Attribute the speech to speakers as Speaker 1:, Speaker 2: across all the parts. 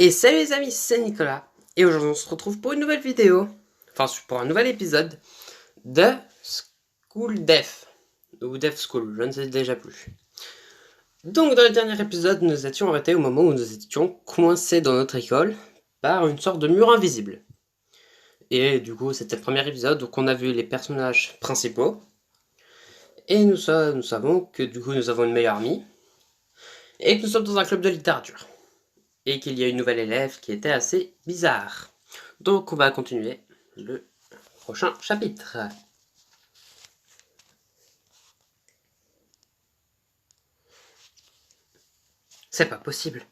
Speaker 1: Et salut les amis, c'est Nicolas. Et aujourd'hui on se retrouve pour une nouvelle vidéo, enfin pour un nouvel épisode de School Dev, ou Dev School, je ne sais déjà plus. Donc dans le dernier épisode, nous étions arrêtés au moment où nous étions coincés dans notre école par une sorte de mur invisible. Et du coup c'était le premier épisode, donc on a vu les personnages principaux. Et nous savons que du coup nous avons une meilleure amie. Et que nous sommes dans un club de littérature. Et qu'il y a une nouvelle élève qui était assez bizarre. Donc on va continuer le prochain chapitre. C'est pas possible.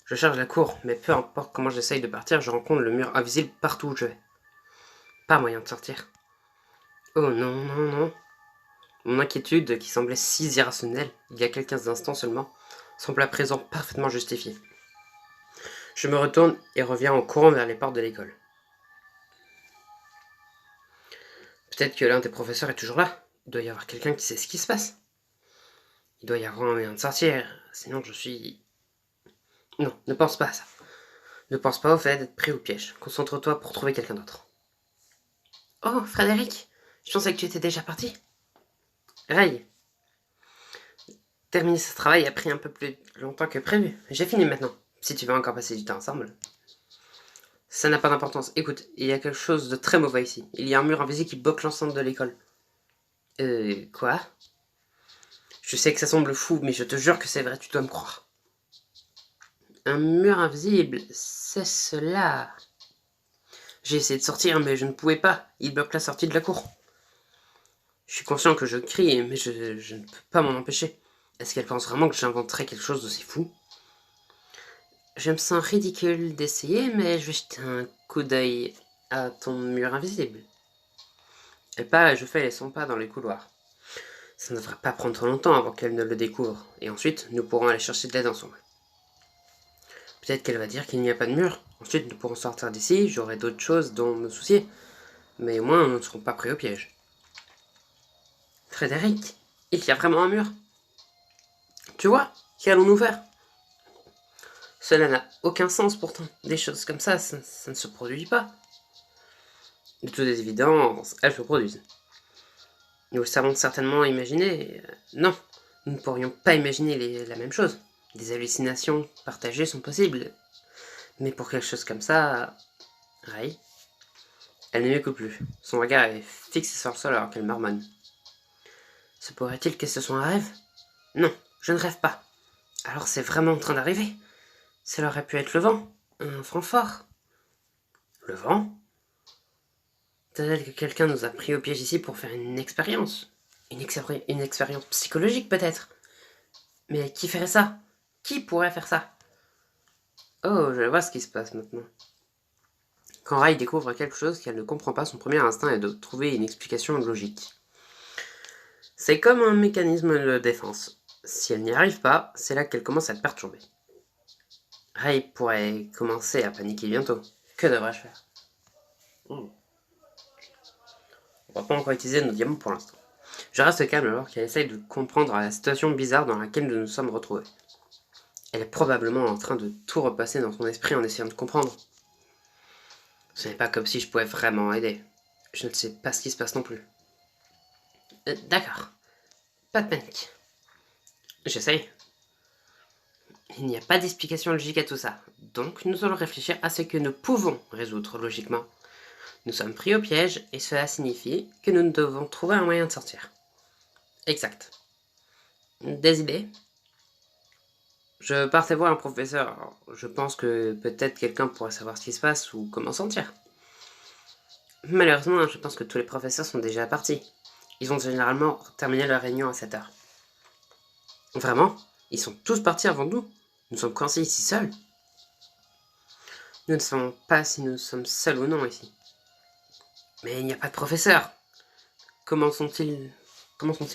Speaker 1: Je cherche la cour, mais peu importe comment j'essaye de partir, je rencontre le mur invisible partout où je vais. Pas moyen de sortir. Oh non, non, non. Mon inquiétude, qui semblait si irrationnelle il y a quelques instants seulement, semble à présent parfaitement justifiée. Je me retourne et reviens en courant vers les portes de l'école. Peut-être que l'un des professeurs est toujours là. Il doit y avoir quelqu'un qui sait ce qui se passe. Il doit y avoir un moyen de sortir, sinon je suis... Non, ne pense pas à ça. Ne pense pas au fait d'être pris au piège. Concentre-toi pour trouver quelqu'un d'autre. Oh, Frédéric, je pensais que tu étais déjà parti. Ray, terminer ce travail a pris un peu plus longtemps que prévu. J'ai fini maintenant, si tu veux encore passer du temps ensemble. Ça n'a pas d'importance. Écoute, il y a quelque chose de très mauvais ici. Il y a un mur invisible qui bloque l'ensemble de l'école. Quoi? Je sais que ça semble fou, mais je te jure que c'est vrai, tu dois me croire. Un mur invisible, c'est cela. J'ai essayé de sortir, mais je ne pouvais pas. Il bloque la sortie de la cour. Je suis conscient que je crie, mais je ne peux pas m'en empêcher. Est-ce qu'elle pense vraiment que j'inventerais quelque chose d'aussi fou? Je me sens ridicule d'essayer, mais je vais jeter un coup d'œil à ton mur invisible. Elle part et je fais les 100 pas dans les couloirs. Ça ne devrait pas prendre trop longtemps avant qu'elle ne le découvre, et ensuite nous pourrons aller chercher de l'aide ensemble. Peut-être qu'elle va dire qu'il n'y a pas de mur. Ensuite nous pourrons sortir d'ici, j'aurai d'autres choses dont me soucier. Mais au moins nous ne serons pas pris au piège. Frédéric, il y a vraiment un mur. Tu vois, qu'allons-nous faire? Cela n'a aucun sens pourtant. Des choses comme ça ne se produit pas. De toute évidence, elles se produisent. Nous le savons certainement imaginer. Non, nous ne pourrions pas imaginer la même chose. Des hallucinations partagées sont possibles. Mais pour quelque chose comme ça... Ray, elle ne m'écoute plus. Son regard est fixé sur le sol alors qu'elle marmonne. Se pourrait-il que ce soit un rêve? Non, je ne rêve pas. Alors c'est vraiment en train d'arriver. Cela aurait pu être le vent. Un vent fort. Le vent? Peut-être que quelqu'un nous a pris au piège ici pour faire une expérience. Une expérience psychologique peut-être. Mais qui ferait ça? Qui pourrait faire ça? Oh, je vois ce qui se passe maintenant. Quand Rai découvre quelque chose qu'elle ne comprend pas, son premier instinct est de trouver une explication logique. C'est comme un mécanisme de défense. Si elle n'y arrive pas, c'est là qu'elle commence à être perturbée. Rai pourrait commencer à paniquer bientôt. Que devrais-je faire? On va pas encore utiliser nos diamants pour l'instant. Je reste calme alors qu'elle essaye de comprendre la situation bizarre dans laquelle nous nous sommes retrouvés. Elle est probablement en train de tout repasser dans son esprit en essayant de comprendre. Ce n'est pas comme si je pouvais vraiment aider. Je ne sais pas ce qui se passe non plus. D'accord. Pas de panique. J'essaye. Il n'y a pas d'explication logique à tout ça. Donc nous allons réfléchir à ce que nous pouvons résoudre logiquement. Nous sommes pris au piège et cela signifie que nous devons trouver un moyen de sortir. Exact. Des idées? Je partais voir un professeur. Alors, je pense que peut-être quelqu'un pourrait savoir ce qui se passe ou comment sortir. Malheureusement, je pense que tous les professeurs sont déjà partis. Ils ont généralement terminé leur réunion à 7 heures. Vraiment? Ils sont tous partis avant nous? Nous sommes coincés ici seuls? Nous ne savons pas si nous sommes seuls ou non ici. Mais il n'y a pas de professeur. Comment sont-ils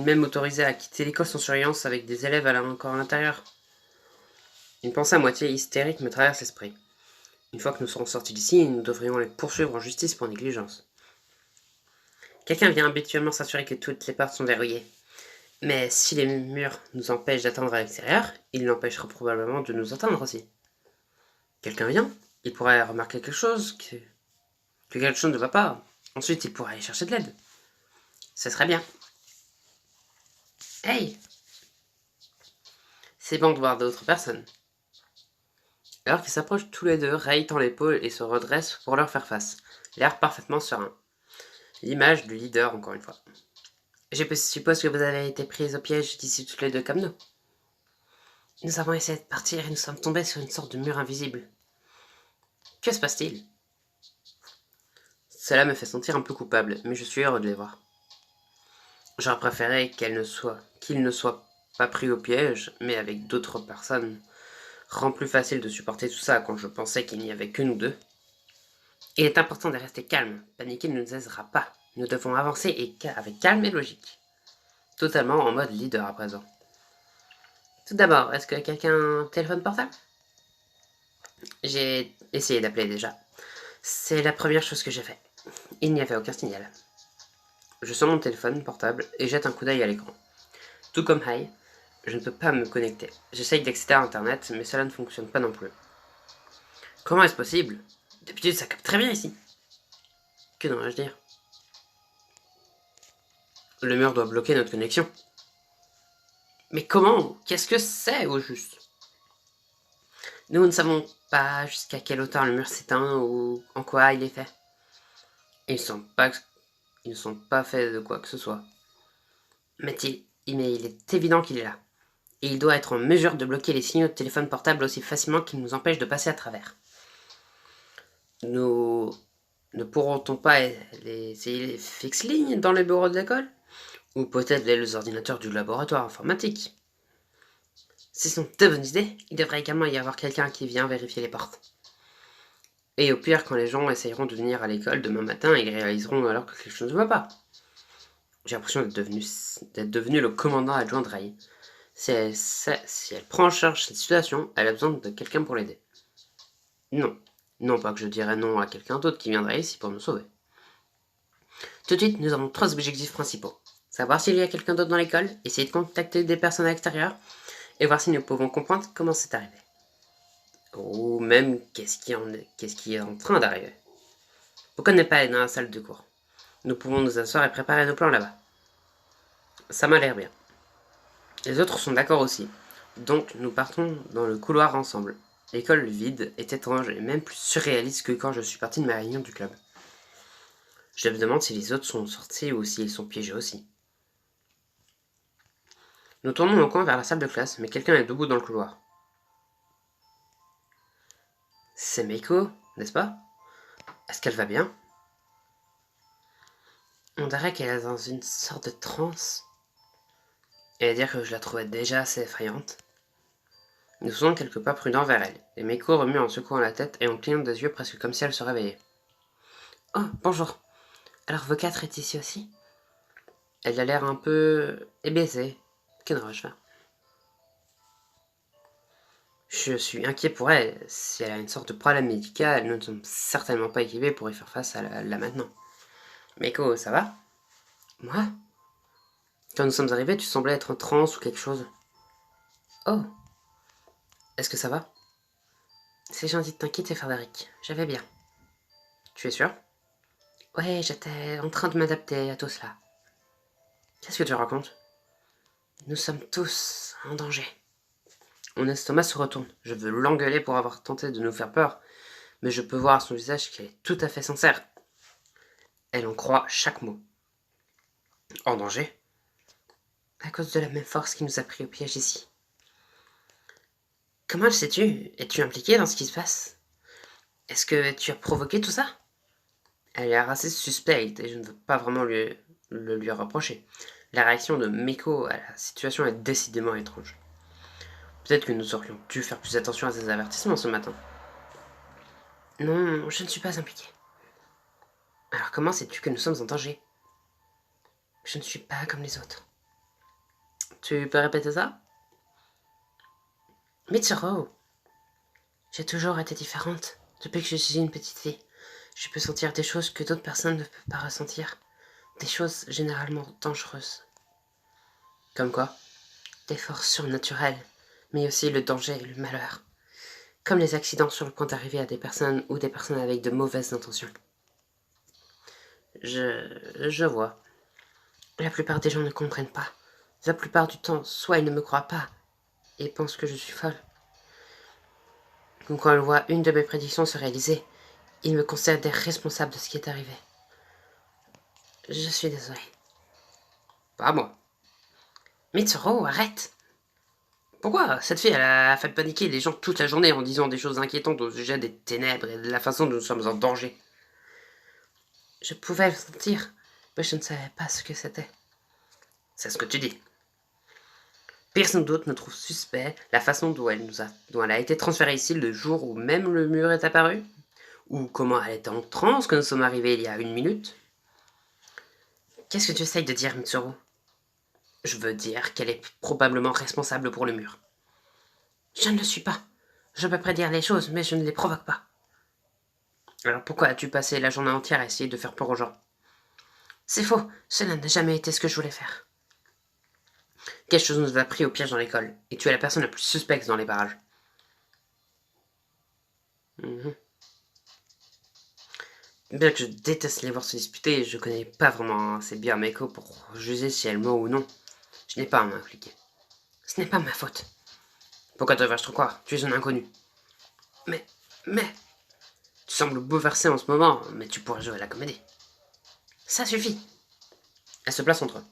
Speaker 1: même autorisés à quitter l'école sans surveillance avec des élèves encore à l'intérieur? Une pensée à moitié hystérique me traverse l'esprit. Une fois que nous serons sortis d'ici, nous devrions les poursuivre en justice pour négligence. Quelqu'un vient habituellement s'assurer que toutes les portes sont verrouillées. Mais si les murs nous empêchent d'atteindre à l'extérieur, ils l'empêcheront probablement de nous atteindre aussi. Quelqu'un vient, il pourrait remarquer quelque chose, que quelque chose ne va pas. Ensuite, il pourrait aller chercher de l'aide. Ce serait bien. Hey! C'est bon de voir d'autres personnes. Alors qu'ils s'approchent tous les deux, Ray tend l'épaule et se redresse pour leur faire face, l'air parfaitement serein. L'image du leader, encore une fois. Je suppose que vous avez été prise au piège d'ici toutes les deux comme nous. Nous avons essayé de partir et nous sommes tombés sur une sorte de mur invisible. Que se passe-t-il? Cela me fait sentir un peu coupable, mais je suis heureux de les voir. J'aurais préféré qu'il ne soit pas pris au piège, mais avec d'autres personnes, rend plus facile de supporter tout ça quand je pensais qu'il n'y avait que nous deux. Il est important de rester calme, paniquer ne nous aidera pas. Nous devons avancer avec calme et logique. Totalement en mode leader à présent. Tout d'abord, est-ce que quelqu'un a un téléphone portable? J'ai essayé d'appeler déjà. C'est la première chose que j'ai fait. Il n'y avait aucun signal. Je sors mon téléphone portable et jette un coup d'œil à l'écran. Tout comme Hai, je ne peux pas me connecter. J'essaye d'accéder à internet, mais cela ne fonctionne pas non plus. Comment est-ce possible? D'habitude, ça capte très bien ici. Que devrais-je dire? Le mur doit bloquer notre connexion. Mais comment? Qu'est-ce que c'est au juste? Nous ne savons pas jusqu'à quelle hauteur le mur s'éteint ou en quoi il est fait. Ils ne sont pas faits de quoi que ce soit. Mais il est évident qu'il est là. Et il doit être en mesure de bloquer les signaux de téléphone portable aussi facilement qu'il nous empêche de passer à travers. Nous ne pourrons-on pas essayer les fixes lignes dans les bureaux de l'école? Ou peut-être les ordinateurs du laboratoire informatique? Ce sont de bonnes idées. Il devrait également y avoir quelqu'un qui vient vérifier les portes. Et au pire, quand les gens essayeront de venir à l'école demain matin, ils réaliseront alors que quelque chose ne va pas. J'ai l'impression d'être devenu le commandant adjoint de Ray. Si elle prend en charge cette situation, elle a besoin de quelqu'un pour l'aider. Non. Non pas que je dirais non à quelqu'un d'autre qui viendrait ici pour nous sauver. Tout de suite, nous avons 3 objectifs principaux. Savoir s'il y a quelqu'un d'autre dans l'école, essayer de contacter des personnes à l'extérieur, et voir si nous pouvons comprendre comment c'est arrivé. Ou même qu'est-ce qui est en train d'arriver. Pourquoi ne pas aller dans la salle de cours? Nous pouvons nous asseoir et préparer nos plans là-bas. Ça m'a l'air bien. Les autres sont d'accord aussi. Donc nous partons dans le couloir ensemble. L'école vide est étrange et même plus surréaliste que quand je suis parti de ma réunion du club. Je me demande si les autres sont sortis ou s'ils sont piégés aussi. Nous tournons au coin vers la salle de classe, mais quelqu'un est debout dans le couloir. C'est Meiko, n'est-ce pas? Est-ce qu'elle va bien? On dirait qu'elle est dans une sorte de transe. Et à dire que je la trouvais déjà assez effrayante. Nous faisons quelques pas prudents vers elle, et Meiko remue en secouant la tête et en clignant des yeux presque comme si elle se réveillait. Oh, bonjour. Alors vos 4 est ici aussi? Elle a l'air un peu ébaissée. Que devrais-je faire? Je suis inquiet pour elle. Si elle a une sorte de problème médical, nous ne sommes certainement pas équipés pour y faire face là maintenant. Meiko, ça va? Moi? Quand nous sommes arrivés, tu semblais être en transe ou quelque chose. Oh! Est-ce que ça va? C'est gentil de t'inquiéter, Frédéric. Je vais bien. Tu es sûr? Ouais, j'étais en train de m'adapter à tout cela. Qu'est-ce que tu racontes? Nous sommes tous en danger. Mon estomac se retourne. Je veux l'engueuler pour avoir tenté de nous faire peur, mais je peux voir à son visage qu'elle est tout à fait sincère. Elle en croit chaque mot. En danger? À cause de la même force qui nous a pris au piège ici. Comment le sais-tu? Es-tu impliqué dans ce qui se passe? Est-ce que tu as provoqué tout ça? Elle a l'air assez suspecte et je ne veux pas vraiment le lui reprocher. La réaction de Meiko à la situation est décidément étrange. Peut-être que nous aurions dû faire plus attention à ces avertissements ce matin. Non, je ne suis pas impliqué. Alors comment sais-tu que nous sommes en danger? Je ne suis pas comme les autres. Tu peux répéter ça? Mitsuru, j'ai toujours été différente. Depuis que je suis une petite fille, je peux sentir des choses que d'autres personnes ne peuvent pas ressentir. Des choses généralement dangereuses. Comme quoi? Des forces surnaturelles, mais aussi le danger et le malheur. comme les accidents sur le point d'arriver à des personnes ou des personnes avec de mauvaises intentions. Je vois. La plupart des gens ne comprennent pas. La plupart du temps, soit ils ne me croient pas et pensent que je suis folle, ou quand ils voient une de mes prédictions se réaliser, ils me considèrent responsable de ce qui est arrivé. Je suis désolé. Pas moi. Mitsuru, arrête! Pourquoi cette fille, elle a fait paniquer les gens toute la journée en disant des choses inquiétantes au sujet des ténèbres et de la façon dont nous sommes en danger? Je pouvais le sentir, mais je ne savais pas ce que c'était. C'est ce que tu dis. Personne d'autre ne trouve suspect la façon dont elle a été transférée ici le jour où même le mur est apparu? Ou comment elle était en transe quand nous sommes arrivés il y a 1 minute? Qu'est-ce que tu essayes de dire, Mitsuru? Je veux dire qu'elle est probablement responsable pour le mur. Je ne le suis pas. Je peux prédire les choses, mais je ne les provoque pas. Alors pourquoi as-tu passé la journée entière à essayer de faire peur aux gens? C'est faux, cela n'a jamais été ce que je voulais faire. Quelque chose nous a pris au piège dans l'école, et tu es la personne la plus suspecte dans les barrages. Bien que je déteste les voir se disputer, je connais pas vraiment assez bien Meiko pour juger si elle ment ou non. Je n'ai pas à m'impliquer. Ce n'est pas ma faute. Pourquoi devrais-je te croire? Tu es un inconnu. Mais... Tu sembles bouleversé en ce moment, mais tu pourrais jouer à la comédie. Ça suffit. Elle se place entre eux.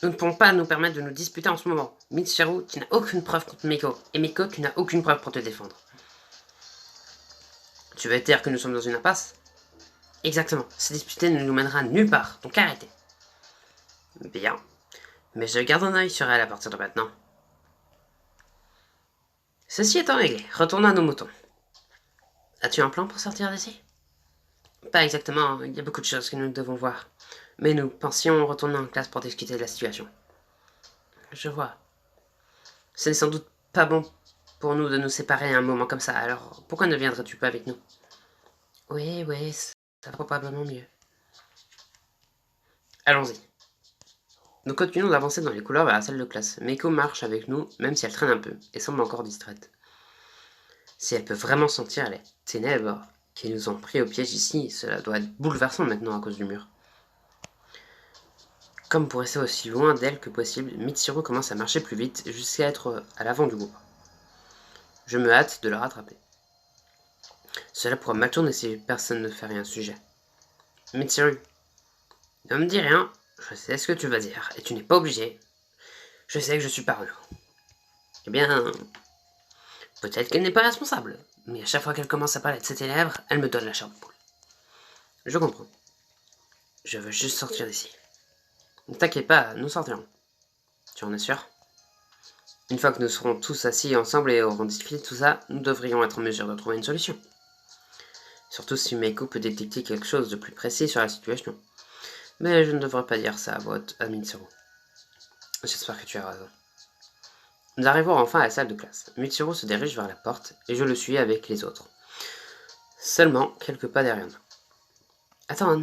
Speaker 1: Nous ne pouvons pas nous permettre de nous disputer en ce moment. Mitsuru, tu n'as aucune preuve contre Meiko, et Meiko, tu n'as aucune preuve pour te défendre. Tu veux dire que nous sommes dans une impasse? Exactement. Cette disputer ne nous mènera nulle part, donc arrêtez. Bien. Mais je garde un œil sur elle à partir de maintenant. Ceci étant réglé, retournons à nos moutons. As-tu un plan pour sortir d'ici? Pas exactement, il y a beaucoup de choses que nous devons voir. Mais nous pensions retourner en classe pour discuter de la situation. Je vois. Ce n'est sans doute pas bon pour nous de nous séparer à un moment comme ça, alors pourquoi ne viendrais-tu pas avec nous? Oui, ça va probablement mieux. Allons-y. Nous continuons d'avancer dans les couloirs vers la salle de classe. Meiko marche avec nous, même si elle traîne un peu, et semble encore distraite. Si elle peut vraiment sentir les ténèbres qui nous ont pris au piège ici, cela doit être bouleversant maintenant à cause du mur. Comme pour rester aussi loin d'elle que possible, Mitsuru commence à marcher plus vite jusqu'à être à l'avant du groupe. Je me hâte de le rattraper. Cela pourra mal tourner si personne ne fait rien au sujet. Mitsuru, ne me dis rien, je sais ce que tu vas dire, et tu n'es pas obligé. Je sais que je suis parano. Eh bien, peut-être qu'elle n'est pas responsable, mais à chaque fois qu'elle commence à parler de ses ténèbres, elle me donne la chair de poule. Je comprends. Je veux juste sortir d'ici. Ne t'inquiète pas, nous sortirons. Tu en es sûr? Une fois que nous serons tous assis ensemble et aurons discuté de tout ça, nous devrions être en mesure de trouver une solution. Surtout si Meiko peut détecter quelque chose de plus précis sur la situation. Mais je ne devrais pas dire ça à voix haute à Mitsuru. J'espère que tu as raison. Nous arrivons enfin à la salle de classe. Mitsuru se dirige vers la porte et je le suis avec les autres. Seulement quelques pas derrière nous. Attends,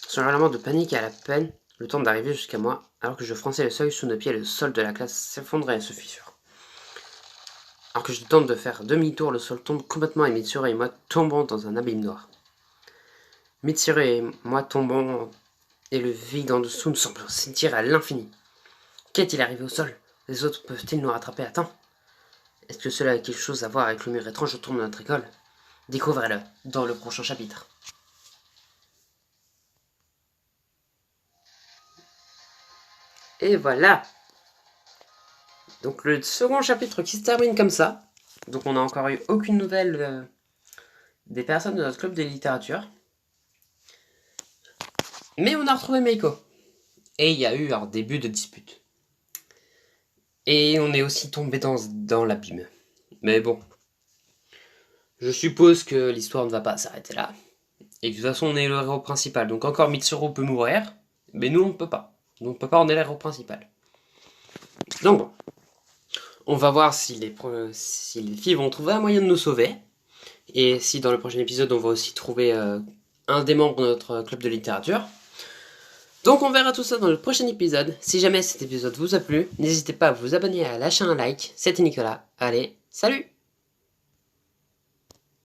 Speaker 1: son hurlement de panique a à la peine le temps d'arriver jusqu'à moi, alors que je fronçais le seuil sous nos pieds, le sol de la classe s'effondrait et se fissure. Alors que je tente de faire demi-tour, le sol tombe complètement et Mitsuru et moi tombons dans un abîme noir. Mitsuru et moi tombons et le vide en dessous nous semble s'étirer à l'infini. Qu'est-il arrivé au sol? Les autres peuvent-ils nous rattraper à temps? Est-ce que cela a quelque chose à voir avec le mur étrange autour de notre école? Découvrez-le dans le prochain chapitre. Et voilà. Donc le second chapitre qui se termine comme ça. Donc on n'a encore eu aucune nouvelle des personnes de notre club de littérature. Mais on a retrouvé Meiko. Et il y a eu un début de dispute. Et on est aussi tombé dans l'abîme. Mais bon. Je suppose que l'histoire ne va pas s'arrêter là. Et de toute façon on est le héros principal. Donc encore Mitsuru peut mourir. Mais nous on ne peut pas. Donc Papa on est l'héros principal. Donc bon. On va voir si les filles vont trouver un moyen de nous sauver. Et si dans le prochain épisode on va aussi trouver un des membres de notre club de littérature. Donc on verra tout ça dans le prochain épisode. Si jamais cet épisode vous a plu, n'hésitez pas à vous abonner et à lâcher un like. C'était Nicolas. Allez, salut!